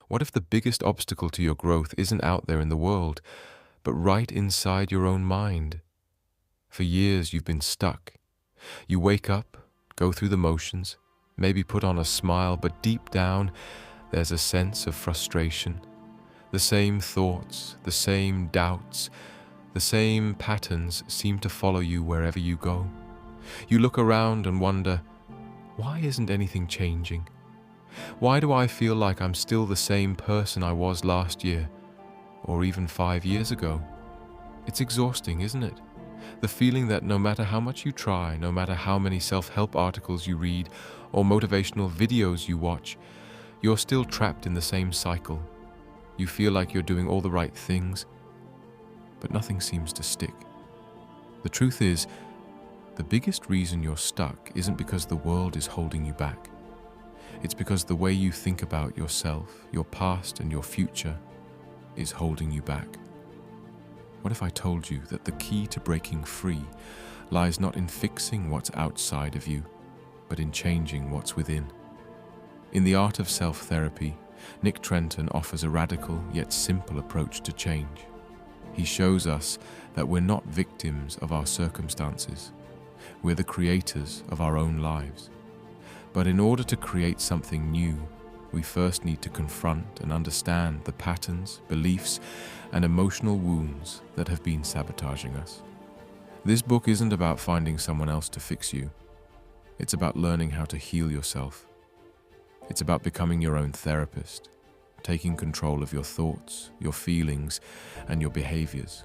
What if the biggest obstacle to your growth isn't out there in the world, but right inside your own mind? For years you've been stuck. You wake up, go through the motions, maybe put on a smile, but deep down there's a sense of frustration. The same thoughts, the same doubts, the same patterns seem to follow you wherever you go. You look around and wonder, why isn't anything changing? Why do I feel like I'm still the same person I was last year, or even 5 years ago? It's exhausting, isn't it? The feeling that no matter how much you try, no matter how many self-help articles you read or motivational videos you watch, you're still trapped in the same cycle. You feel like you're doing all the right things, but nothing seems to stick. The truth is, the biggest reason you're stuck isn't because the world is holding you back. It's because the way you think about yourself, your past and your future is holding you back. What if I told you that the key to breaking free lies not in fixing what's outside of you, but in changing what's within? In The Art of Self-Therapy, Nick Trenton offers a radical yet simple approach to change. He shows us that we're not victims of our circumstances. We're the creators of our own lives. But in order to create something new, we first need to confront and understand the patterns, beliefs, and emotional wounds that have been sabotaging us. This book isn't about finding someone else to fix you. It's about learning how to heal yourself. It's about becoming your own therapist, taking control of your thoughts, your feelings, and your behaviors.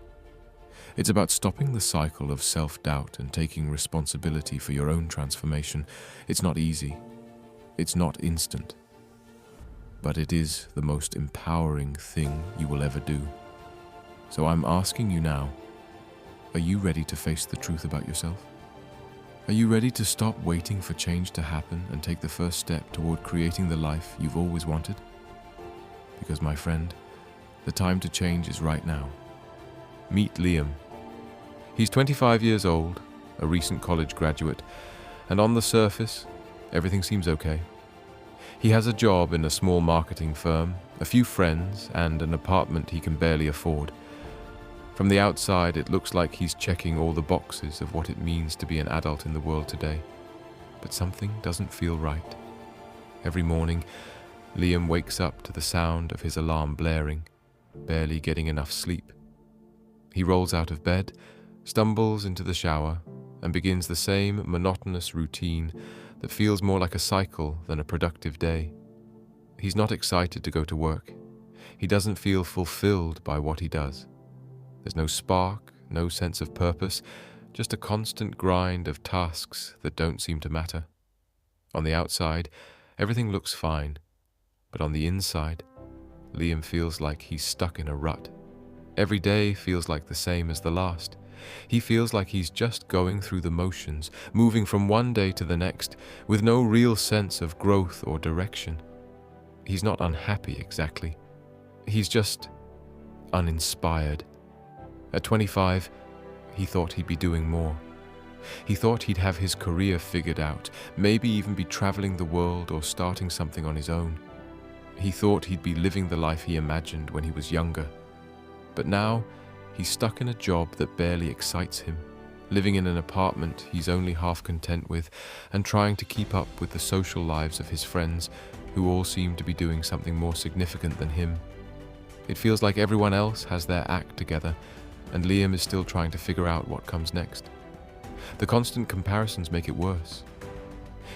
It's about stopping the cycle of self-doubt and taking responsibility for your own transformation. It's not easy. It's not instant. But it is the most empowering thing you will ever do. So I'm asking you now, are you ready to face the truth about yourself? Are you ready to stop waiting for change to happen and take the first step toward creating the life you've always wanted? Because, my friend, the time to change is right now. Meet Liam. He's 25 years old, a recent college graduate, and on the surface, everything seems okay. He has a job in a small marketing firm, a few friends, and an apartment he can barely afford. From the outside, it looks like he's checking all the boxes of what it means to be an adult in the world today. But something doesn't feel right. Every morning, Liam wakes up to the sound of his alarm blaring, barely getting enough sleep. He rolls out of bed, stumbles into the shower, and begins the same monotonous routine that feels more like a cycle than a productive day. He's not excited to go to work. He doesn't feel fulfilled by what he does. There's no spark, no sense of purpose, just a constant grind of tasks that don't seem to matter. On the outside, everything looks fine, but on the inside, Liam feels like he's stuck in a rut. Every day feels like the same as the last. He feels like he's just going through the motions, moving from one day to the next, with no real sense of growth or direction. He's not unhappy exactly. He's just uninspired. At 25, he thought he'd be doing more. He thought he'd have his career figured out, maybe even be traveling the world or starting something on his own. He thought he'd be living the life he imagined when he was younger. But now, he's stuck in a job that barely excites him, living in an apartment he's only half content with, and trying to keep up with the social lives of his friends, who all seem to be doing something more significant than him. It feels like everyone else has their act together, and Liam is still trying to figure out what comes next. The constant comparisons make it worse.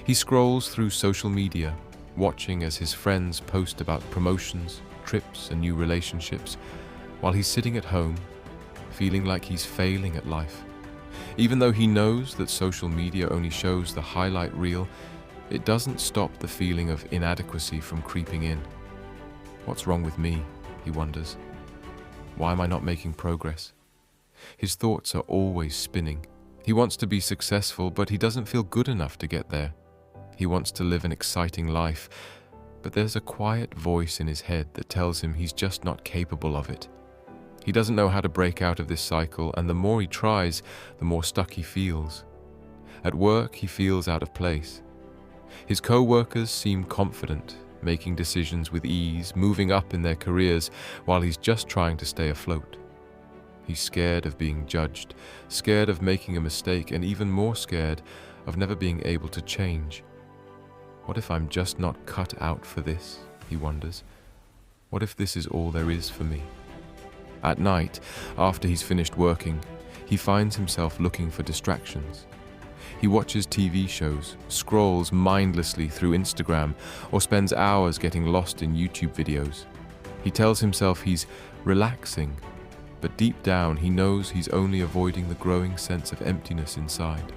He scrolls through social media, watching as his friends post about promotions, trips, and new relationships, while he's sitting at home, feeling like he's failing at life. Even though he knows that social media only shows the highlight reel, it doesn't stop the feeling of inadequacy from creeping in. What's wrong with me? He wonders. Why am I not making progress? His thoughts are always spinning. He wants to be successful, but he doesn't feel good enough to get there. He wants to live an exciting life, but there's a quiet voice in his head that tells him he's just not capable of it. He doesn't know how to break out of this cycle, and the more he tries, the more stuck he feels. At work, he feels out of place. His co-workers seem confident, making decisions with ease, moving up in their careers while he's just trying to stay afloat. He's scared of being judged, scared of making a mistake, and even more scared of never being able to change. What if I'm just not cut out for this, he wonders. What if this is all there is for me? At night, after he's finished working, he finds himself looking for distractions. He watches TV shows, scrolls mindlessly through Instagram, or spends hours getting lost in YouTube videos. He tells himself he's relaxing, but deep down he knows he's only avoiding the growing sense of emptiness inside.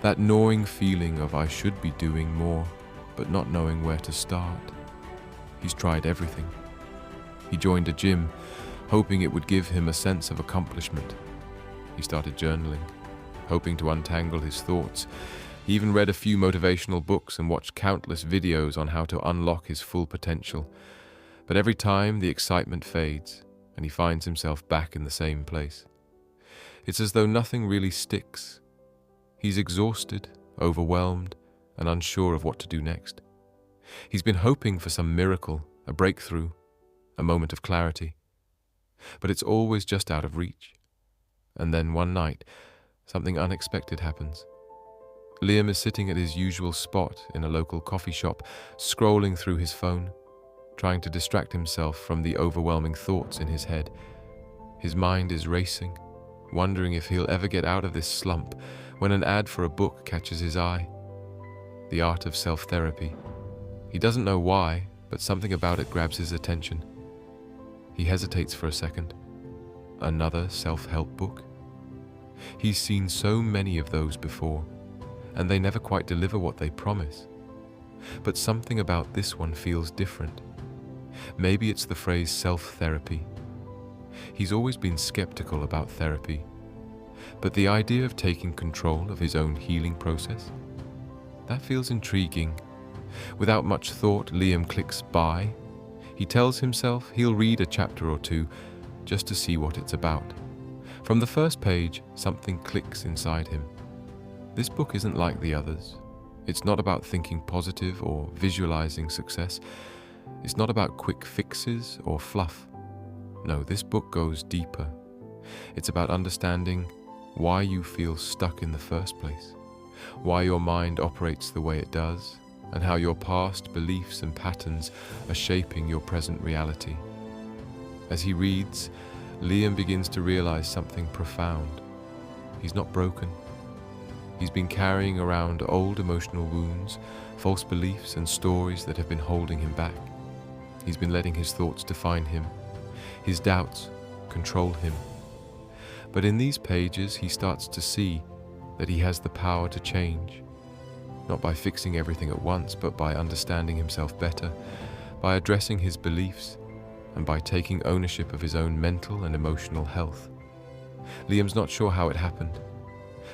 That gnawing feeling of I should be doing more, but not knowing where to start. He's tried everything. He joined a gym, hoping it would give him a sense of accomplishment. He started journaling, hoping to untangle his thoughts. He even read a few motivational books and watched countless videos on how to unlock his full potential. But every time the excitement fades, and he finds himself back in the same place. It's as though nothing really sticks. He's exhausted, overwhelmed, and unsure of what to do next. He's been hoping for some miracle, a breakthrough, a moment of clarity. But it's always just out of reach. And then one night, something unexpected happens. Liam is sitting at his usual spot in a local coffee shop, scrolling through his phone, trying to distract himself from the overwhelming thoughts in his head. His mind is racing, wondering if he'll ever get out of this slump, when an ad for a book catches his eye. The Art of Self-Therapy. He doesn't know why, but something about it grabs his attention. He hesitates for a second. Another self-help book? He's seen so many of those before, and they never quite deliver what they promise. But something about this one feels different. Maybe it's the phrase self-therapy. He's always been skeptical about therapy, but the idea of taking control of his own healing process, that feels intriguing. Without much thought, Liam clicks buy. He tells himself he'll read a chapter or two just to see what it's about. From the first page, something clicks inside him. This book isn't like the others. It's not about thinking positive or visualizing success. It's not about quick fixes or fluff. No, this book goes deeper. It's about understanding why you feel stuck in the first place, why your mind operates the way it does, and how your past beliefs and patterns are shaping your present reality. As he reads, Liam begins to realize something profound. He's not broken. He's been carrying around old emotional wounds, false beliefs and stories that have been holding him back. He's been letting his thoughts define him, his doubts control him. But in these pages, he starts to see that he has the power to change, not by fixing everything at once, but by understanding himself better, by addressing his beliefs, and by taking ownership of his own mental and emotional health. Liam's not sure how it happened,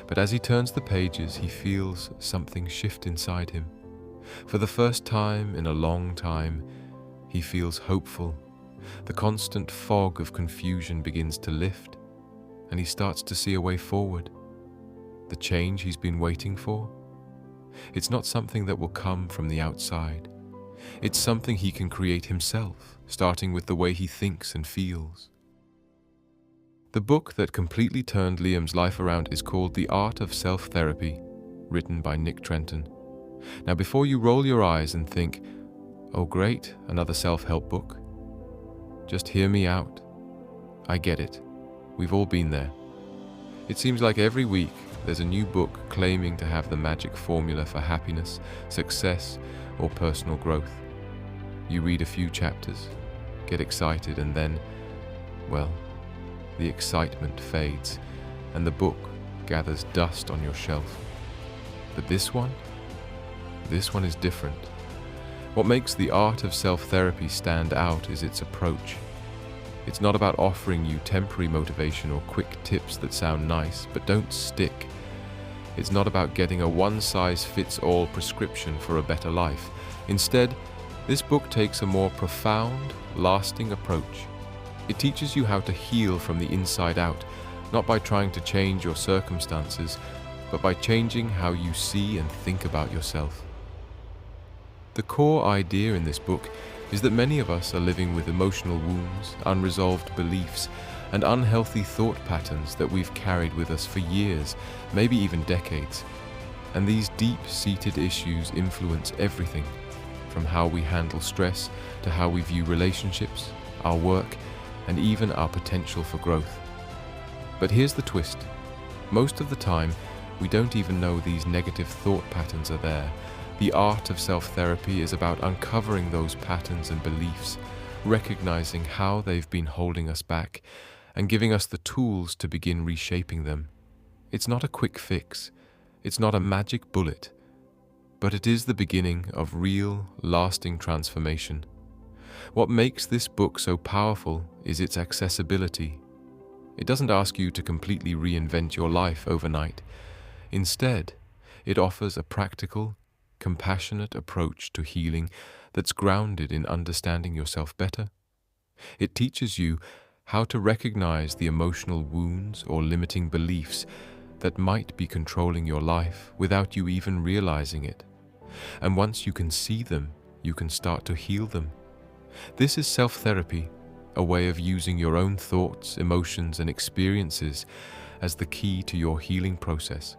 but as he turns the pages, he feels something shift inside him. For the first time in a long time, he feels hopeful. The constant fog of confusion begins to lift, and he starts to see a way forward. The change he's been waiting for? It's not something that will come from the outside. It's something he can create himself, starting with the way he thinks and feels. The book that completely turned Liam's life around is called The Art of Self-Therapy, written by Nick Trenton. Now, before you roll your eyes and think, "Oh great, another self-help book," just hear me out. I get it. We've all been there. It seems like every week there's a new book claiming to have the magic formula for happiness, success, or personal growth. You read a few chapters, get excited, and then, well, the excitement fades, and the book gathers dust on your shelf. But this one is different. What makes The Art of Self-Therapy stand out is its approach. It's not about offering you temporary motivation or quick tips that sound nice but don't stick. It's not about getting a one-size-fits-all prescription for a better life. Instead, this book takes a more profound, lasting approach. It teaches you how to heal from the inside out, not by trying to change your circumstances, but by changing how you see and think about yourself. The core idea in this book is that many of us are living with emotional wounds, unresolved beliefs, and unhealthy thought patterns that we've carried with us for years, maybe even decades. And these deep-seated issues influence everything, from how we handle stress to how we view relationships, our work, and even our potential for growth. But here's the twist. Most of the time, we don't even know these negative thought patterns are there. The art of self-therapy is about uncovering those patterns and beliefs, recognizing how they've been holding us back, and giving us the tools to begin reshaping them. It's not a quick fix. It's not a magic bullet. But it is the beginning of real, lasting transformation. What makes this book so powerful is its accessibility. It doesn't ask you to completely reinvent your life overnight. Instead, it offers a practical, compassionate approach to healing that's grounded in understanding yourself better. It teaches you how to recognize the emotional wounds or limiting beliefs that might be controlling your life without you even realizing it. And once you can see them, you can start to heal them. This is self-therapy, a way of using your own thoughts, emotions, and experiences as the key to your healing process.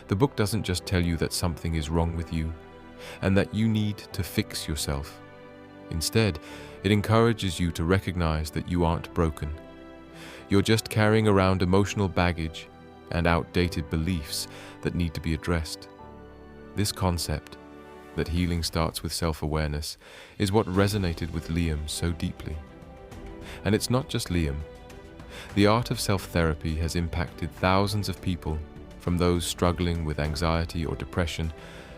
The book doesn't just tell you that something is wrong with you and that you need to fix yourself. Instead, it encourages you to recognize that you aren't broken. You're just carrying around emotional baggage and outdated beliefs that need to be addressed. This concept, that healing starts with self-awareness, is what resonated with Liam so deeply. And it's not just Liam. The art of self-therapy has impacted thousands of people, from those struggling with anxiety or depression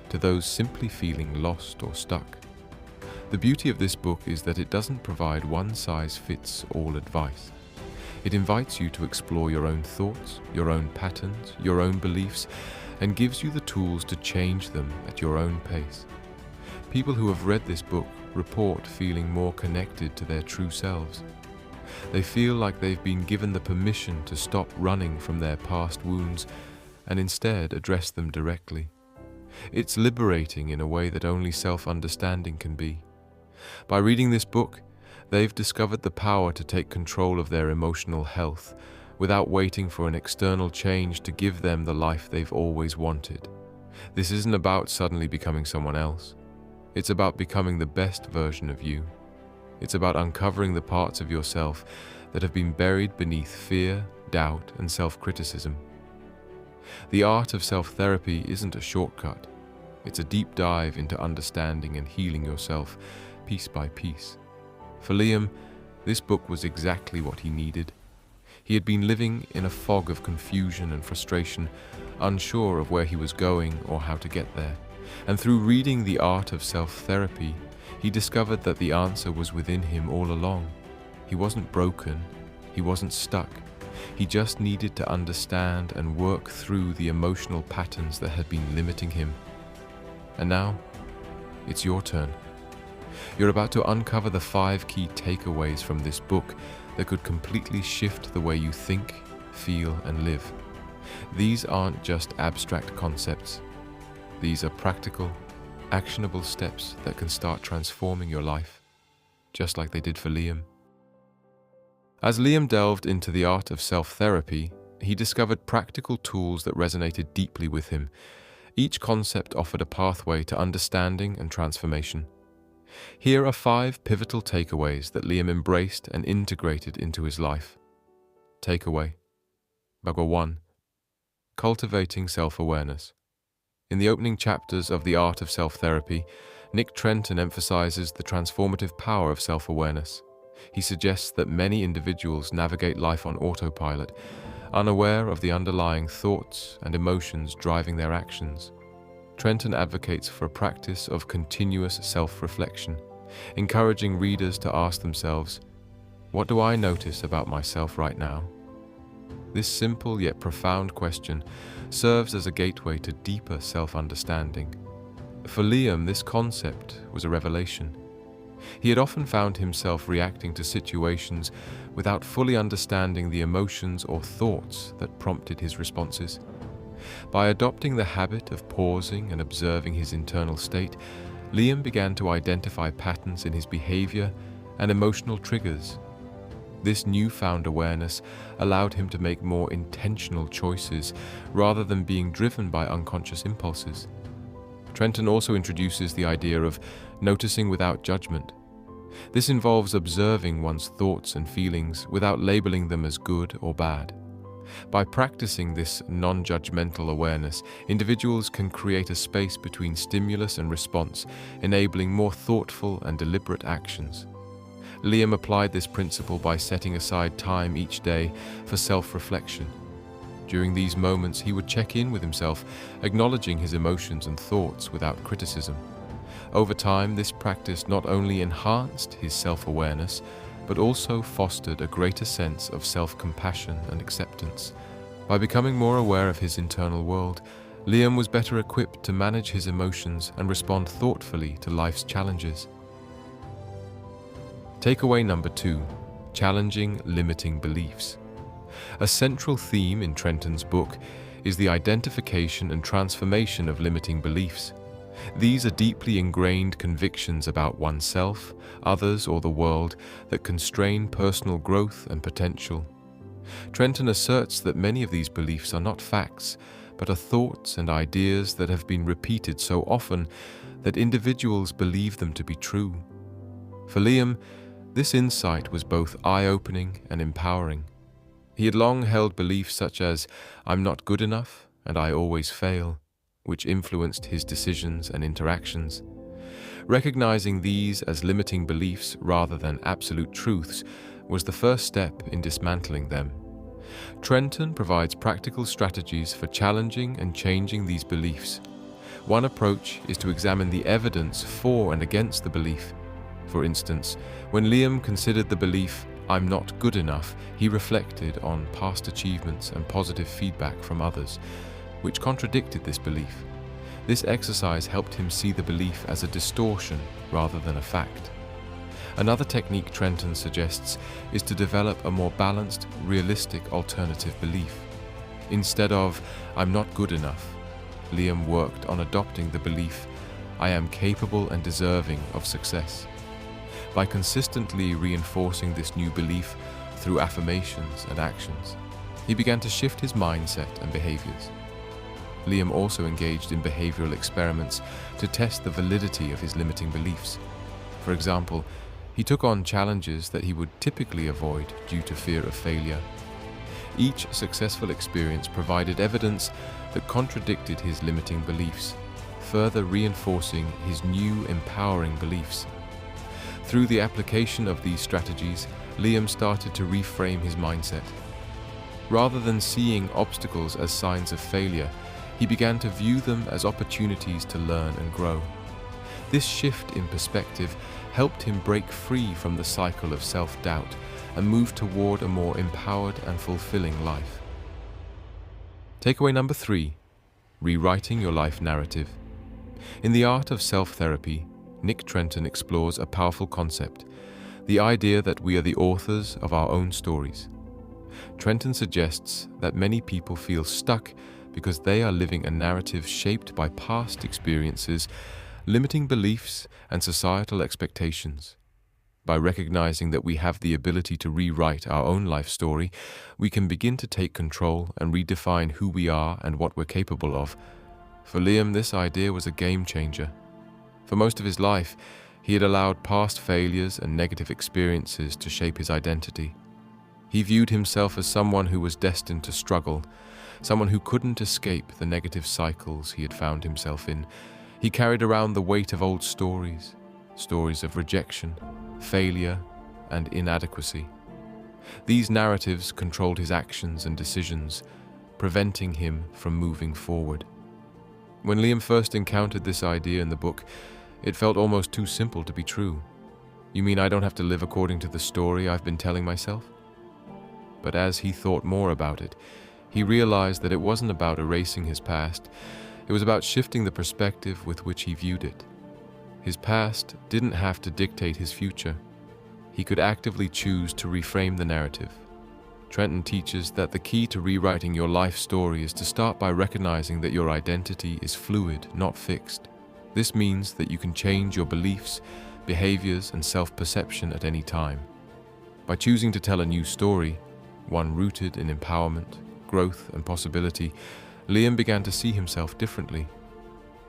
to those simply feeling lost or stuck. The beauty of this book is that it doesn't provide one-size-fits-all advice. It invites you to explore your own thoughts, your own patterns, your own beliefs, and gives you the tools to change them at your own pace. People who have read this book report feeling more connected to their true selves. They feel like they've been given the permission to stop running from their past wounds and instead address them directly. It's liberating in a way that only self-understanding can be. By reading this book, they've discovered the power to take control of their emotional health without waiting for an external change to give them the life they've always wanted. This isn't about suddenly becoming someone else. It's about becoming the best version of you. It's about uncovering the parts of yourself that have been buried beneath fear, doubt, and self-criticism. The art of self-therapy isn't a shortcut. It's a deep dive into understanding and healing yourself piece by piece. For Liam, this book was exactly what he needed. He had been living in a fog of confusion and frustration, unsure of where he was going or how to get there. And through reading The Art of Self-Therapy, he discovered that the answer was within him all along. He wasn't broken. He wasn't stuck. He just needed to understand and work through the emotional patterns that had been limiting him. And now, it's your turn. You're about to uncover the 5 key takeaways from this book that could completely shift the way you think, feel, and live. These aren't just abstract concepts. These are practical, actionable steps that can start transforming your life, just like they did for Liam. As Liam delved into the art of self-therapy, he discovered practical tools that resonated deeply with him. Each concept offered a pathway to understanding and transformation. Here are 5 pivotal takeaways that Liam embraced and integrated into his life. Takeaway number 1. Cultivating self-awareness. In the opening chapters of The Art of Self-Therapy, Nick Trenton emphasizes the transformative power of self-awareness. He suggests that many individuals navigate life on autopilot, unaware of the underlying thoughts and emotions driving their actions. Trenton advocates for a practice of continuous self-reflection, encouraging readers to ask themselves, what do I notice about myself right now? This simple yet profound question serves as a gateway to deeper self-understanding. For Liam, this concept was a revelation. He had often found himself reacting to situations without fully understanding the emotions or thoughts that prompted his responses. By adopting the habit of pausing and observing his internal state, Liam began to identify patterns in his behavior and emotional triggers. This newfound awareness allowed him to make more intentional choices rather than being driven by unconscious impulses. Trenton also introduces the idea of noticing without judgment. This involves observing one's thoughts and feelings without labeling them as good or bad. By practicing this non-judgmental awareness, individuals can create a space between stimulus and response, enabling more thoughtful and deliberate actions. Liam applied this principle by setting aside time each day for self-reflection. During these moments, he would check in with himself, acknowledging his emotions and thoughts without criticism. Over time, this practice not only enhanced his self-awareness, but also fostered a greater sense of self-compassion and acceptance. By becoming more aware of his internal world, Liam was better equipped to manage his emotions and respond thoughtfully to life's challenges. Takeaway number 2: challenging limiting beliefs. A central theme in Trenton's book is the identification and transformation of limiting beliefs. These are deeply ingrained convictions about oneself, others, or the world that constrain personal growth and potential. Trenton asserts that many of these beliefs are not facts, but are thoughts and ideas that have been repeated so often that individuals believe them to be true. For Liam, this insight was both eye-opening and empowering. He had long held beliefs such as, "I'm not good enough," and "I always fail," which influenced his decisions and interactions. Recognizing these as limiting beliefs rather than absolute truths was the first step in dismantling them. Trenton provides practical strategies for challenging and changing these beliefs. One approach is to examine the evidence for and against the belief. For instance, when Liam considered the belief, "I'm not good enough," he reflected on past achievements and positive feedback from others, which contradicted this belief. This exercise helped him see the belief as a distortion rather than a fact. Another technique Trenton suggests is to develop a more balanced, realistic alternative belief. Instead of, "I'm not good enough," Liam worked on adopting the belief, "I am capable and deserving of success." By consistently reinforcing this new belief through affirmations and actions, he began to shift his mindset and behaviors. Liam also engaged in behavioral experiments to test the validity of his limiting beliefs. For example, he took on challenges that he would typically avoid due to fear of failure. Each successful experience provided evidence that contradicted his limiting beliefs, further reinforcing his new empowering beliefs. Through the application of these strategies, Liam started to reframe his mindset. Rather than seeing obstacles as signs of failure, he began to view them as opportunities to learn and grow. This shift in perspective helped him break free from the cycle of self-doubt and move toward a more empowered and fulfilling life. Takeaway number 3: rewriting your life narrative. In The Art of Self-Therapy, Nick Trenton explores a powerful concept, the idea that we are the authors of our own stories. Trenton suggests that many people feel stuck because they are living a narrative shaped by past experiences, limiting beliefs, and societal expectations. By recognizing that we have the ability to rewrite our own life story, we can begin to take control and redefine who we are and what we're capable of. For Liam, this idea was a game changer. For most of his life, he had allowed past failures and negative experiences to shape his identity. He viewed himself as someone who was destined to struggle, someone who couldn't escape the negative cycles he had found himself in. He carried around the weight of old stories, stories of rejection, failure, and inadequacy. These narratives controlled his actions and decisions, preventing him from moving forward. When Liam first encountered this idea in the book, it felt almost too simple to be true. "You mean I don't have to live according to the story I've been telling myself?" But as he thought more about it, he realized that it wasn't about erasing his past, it was about shifting the perspective with which he viewed it. His past didn't have to dictate his future. He could actively choose to reframe the narrative. Trenton teaches that the key to rewriting your life story is to start by recognizing that your identity is fluid, not fixed. This means that you can change your beliefs, behaviors, and self-perception at any time. By choosing to tell a new story, one rooted in empowerment, growth, and possibility, Liam began to see himself differently.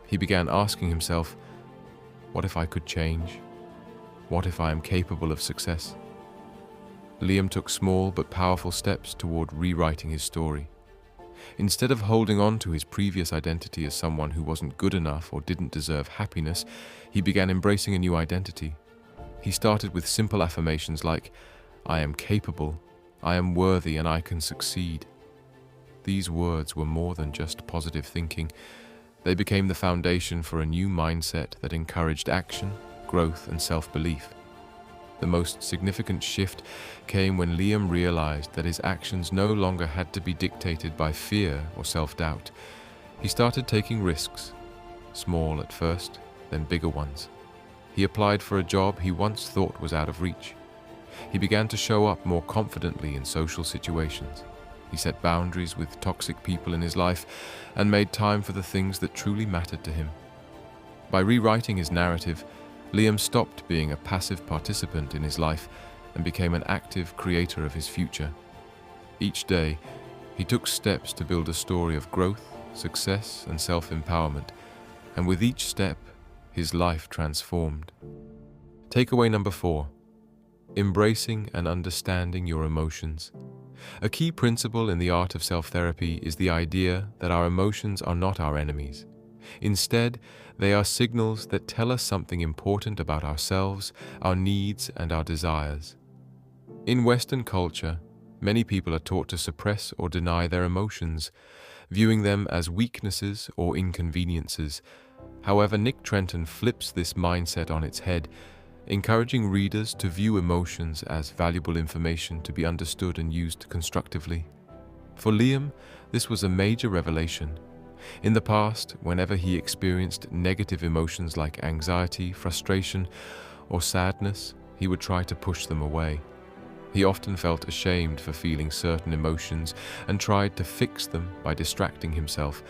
He began asking himself, what if I could change? What if I am capable of success? Liam took small but powerful steps toward rewriting his story. Instead of holding on to his previous identity as someone who wasn't good enough or didn't deserve happiness, he began embracing a new identity. He started with simple affirmations like, I am capable, I am worthy, and I can succeed. These words were more than just positive thinking. They became the foundation for a new mindset that encouraged action, growth, and self-belief. The most significant shift came when Liam realized that his actions no longer had to be dictated by fear or self-doubt. He started taking risks, small at first, then bigger ones. He applied for a job he once thought was out of reach. He began to show up more confidently in social situations. He set boundaries with toxic people in his life and made time for the things that truly mattered to him. By rewriting his narrative, Liam stopped being a passive participant in his life and became an active creator of his future. Each day, he took steps to build a story of growth, success, and self-empowerment, and with each step, his life transformed. Takeaway number 4. Embracing and understanding your emotions. A key principle in the art of self-therapy is the idea that our emotions are not our enemies. Instead, they are signals that tell us something important about ourselves, our needs, and our desires. In Western culture, many people are taught to suppress or deny their emotions, viewing them as weaknesses or inconveniences. However, Nick Trenton flips this mindset on its head, encouraging readers to view emotions as valuable information to be understood and used constructively. For Liam, this was a major revelation. In the past, whenever he experienced negative emotions like anxiety, frustration, or sadness, he would try to push them away. He often felt ashamed for feeling certain emotions and tried to fix them by distracting himself,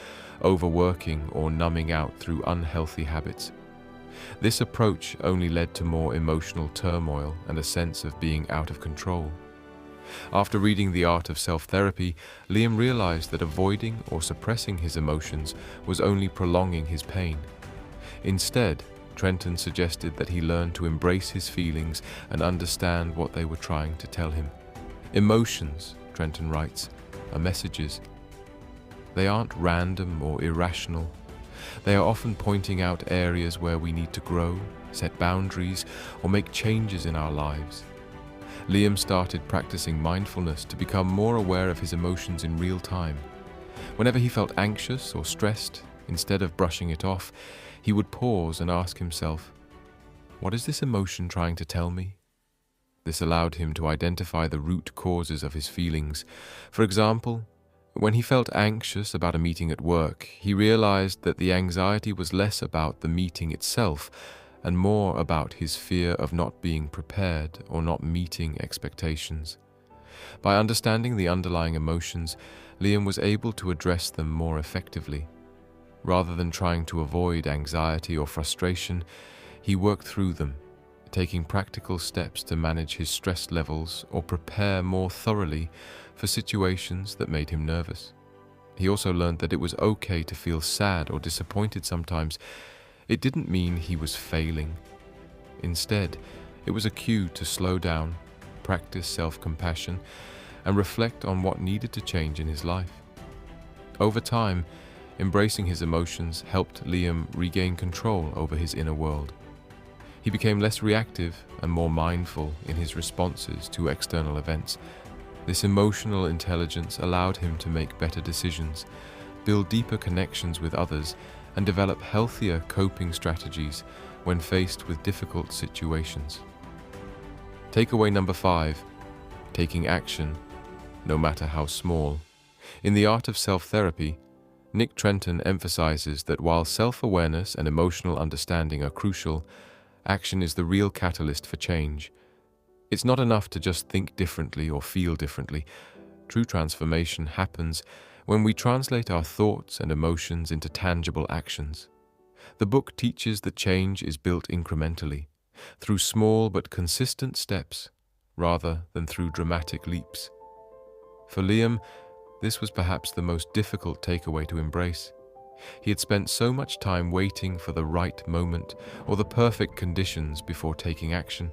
overworking, or numbing out through unhealthy habits. This approach only led to more emotional turmoil and a sense of being out of control. After reading The Art of Self-Therapy, Liam realized that avoiding or suppressing his emotions was only prolonging his pain. Instead, Trenton suggested that he learn to embrace his feelings and understand what they were trying to tell him. Emotions, Trenton writes, are messages. They aren't random or irrational. They are often pointing out areas where we need to grow, set boundaries, or make changes in our lives. Liam started practicing mindfulness to become more aware of his emotions in real time. Whenever he felt anxious or stressed, instead of brushing it off, he would pause and ask himself, what is this emotion trying to tell me? This allowed him to identify the root causes of his feelings. For example, when he felt anxious about a meeting at work, he realized that the anxiety was less about the meeting itself and more about his fear of not being prepared or not meeting expectations. By understanding the underlying emotions, Liam was able to address them more effectively. Rather than trying to avoid anxiety or frustration, he worked through them, taking practical steps to manage his stress levels or prepare more thoroughly for situations that made him nervous. He also learned that it was okay to feel sad or disappointed sometimes. It didn't mean he was failing. Instead, it was a cue to slow down, practice self-compassion, and reflect on what needed to change in his life. Over time, embracing his emotions helped Liam regain control over his inner world. He became less reactive and more mindful in his responses to external events. This emotional intelligence allowed him to make better decisions, build deeper connections with others, and develop healthier coping strategies when faced with difficult situations. Takeaway number 5, taking action, no matter how small. In The Art of Self-Therapy, Nick Trenton emphasizes that while self-awareness and emotional understanding are crucial, action is the real catalyst for change. It's not enough to just think differently or feel differently. True transformation happens when we translate our thoughts and emotions into tangible actions. The book teaches that change is built incrementally, through small but consistent steps, rather than through dramatic leaps. For Liam, this was perhaps the most difficult takeaway to embrace. He had spent so much time waiting for the right moment or the perfect conditions before taking action.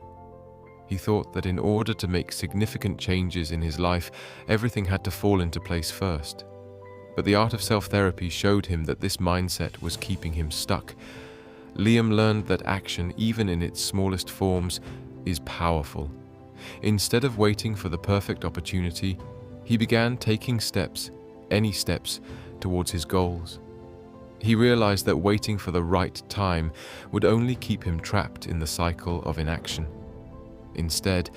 He thought that in order to make significant changes in his life, everything had to fall into place first. But the art of self-therapy showed him that this mindset was keeping him stuck. Liam learned that action, even in its smallest forms, is powerful. Instead of waiting for the perfect opportunity, he began taking steps, any steps, towards his goals. He realized that waiting for the right time would only keep him trapped in the cycle of inaction. Instead,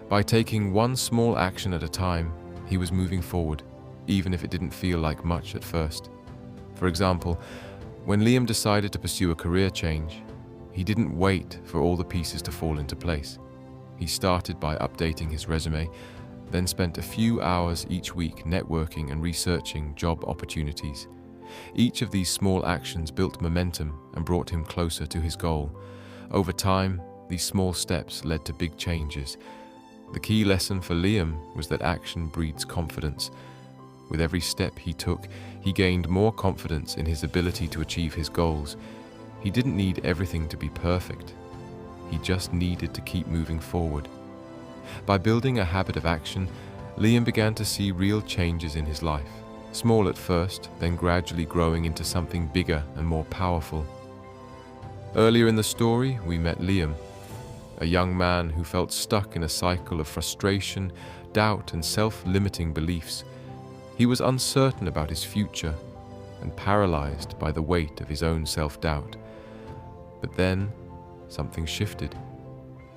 by taking one small action at a time, he was moving forward, even if it didn't feel like much at first. For example, when Liam decided to pursue a career change, he didn't wait for all the pieces to fall into place. He started by updating his resume, then spent a few hours each week networking and researching job opportunities. Each of these small actions built momentum and brought him closer to his goal. Over time, these small steps led to big changes. The key lesson for Liam was that action breeds confidence. With every step he took, he gained more confidence in his ability to achieve his goals. He didn't need everything to be perfect. He just needed to keep moving forward. By building a habit of action, Liam began to see real changes in his life. Small at first, then gradually growing into something bigger and more powerful. Earlier in the story, we met Liam, a young man who felt stuck in a cycle of frustration, doubt, and self-limiting beliefs. He was uncertain about his future and paralyzed by the weight of his own self-doubt. But then, something shifted.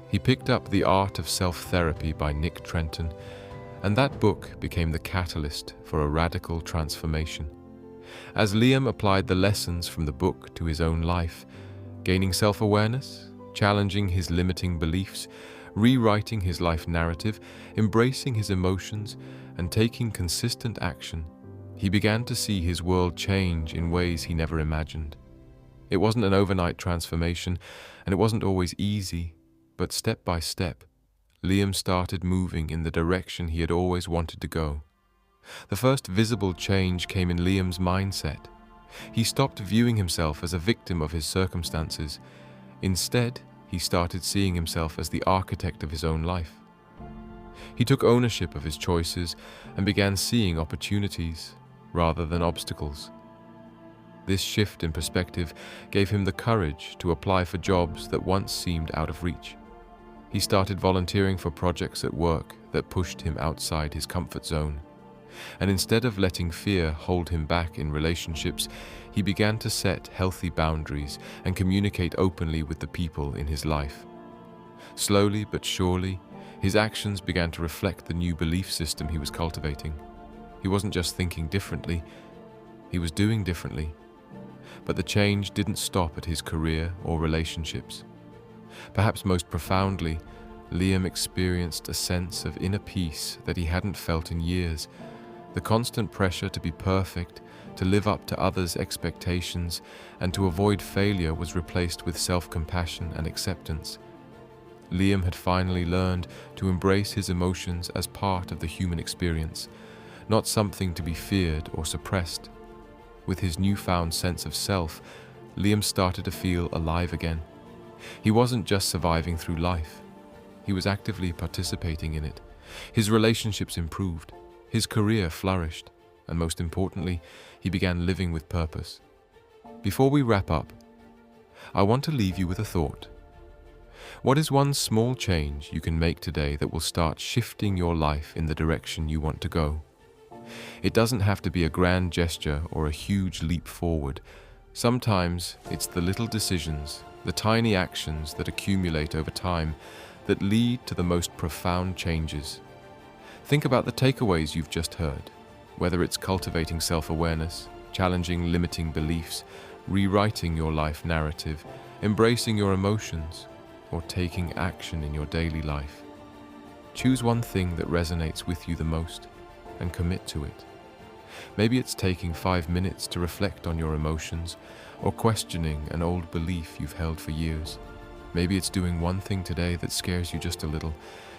He picked up The Art of Self-Therapy by Nick Trenton, and that book became the catalyst for a radical transformation. As Liam applied the lessons from the book to his own life, gaining self-awareness, challenging his limiting beliefs, rewriting his life narrative, embracing his emotions, and taking consistent action, he began to see his world change in ways he never imagined. It wasn't an overnight transformation, and it wasn't always easy, but step by step, Liam started moving in the direction he had always wanted to go. The first visible change came in Liam's mindset. He stopped viewing himself as a victim of his circumstances. Instead, he started seeing himself as the architect of his own life. He took ownership of his choices and began seeing opportunities rather than obstacles. This shift in perspective gave him the courage to apply for jobs that once seemed out of reach. He started volunteering for projects at work that pushed him outside his comfort zone. And instead of letting fear hold him back in relationships, he began to set healthy boundaries and communicate openly with the people in his life. Slowly but surely, his actions began to reflect the new belief system he was cultivating. He wasn't just thinking differently, he was doing differently. But the change didn't stop at his career or relationships. Perhaps most profoundly, Liam experienced a sense of inner peace that he hadn't felt in years. The constant pressure to be perfect, to live up to others' expectations, and to avoid failure was replaced with self-compassion and acceptance. Liam had finally learned to embrace his emotions as part of the human experience, not something to be feared or suppressed. With his newfound sense of self, Liam started to feel alive again. He wasn't just surviving through life. He was actively participating in it. His relationships improved, his career flourished, and most importantly, he began living with purpose. Before we wrap up, I want to leave you with a thought. What is one small change you can make today that will start shifting your life in the direction you want to go? It doesn't have to be a grand gesture or a huge leap forward. Sometimes it's the little decisions, the tiny actions that accumulate over time that lead to the most profound changes. Think about the takeaways you've just heard, whether it's cultivating self-awareness, challenging limiting beliefs, rewriting your life narrative, embracing your emotions, or taking action in your daily life. Choose one thing that resonates with you the most and commit to it. Maybe it's taking 5 minutes to reflect on your emotions or questioning an old belief you've held for years. Maybe it's doing one thing today that scares you just a little,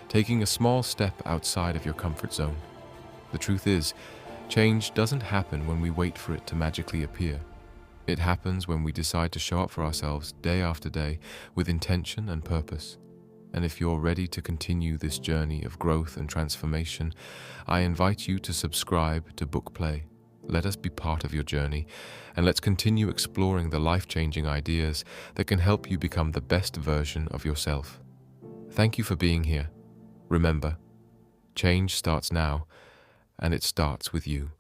taking a small step outside of your comfort zone. The truth is, change doesn't happen when we wait for it to magically appear. It happens when we decide to show up for ourselves day after day with intention and purpose. And if you're ready to continue this journey of growth and transformation, I invite you to subscribe to Book Play. Let us be part of your journey, and let's continue exploring the life-changing ideas that can help you become the best version of yourself. Thank you for being here. Remember, change starts now, and it starts with you.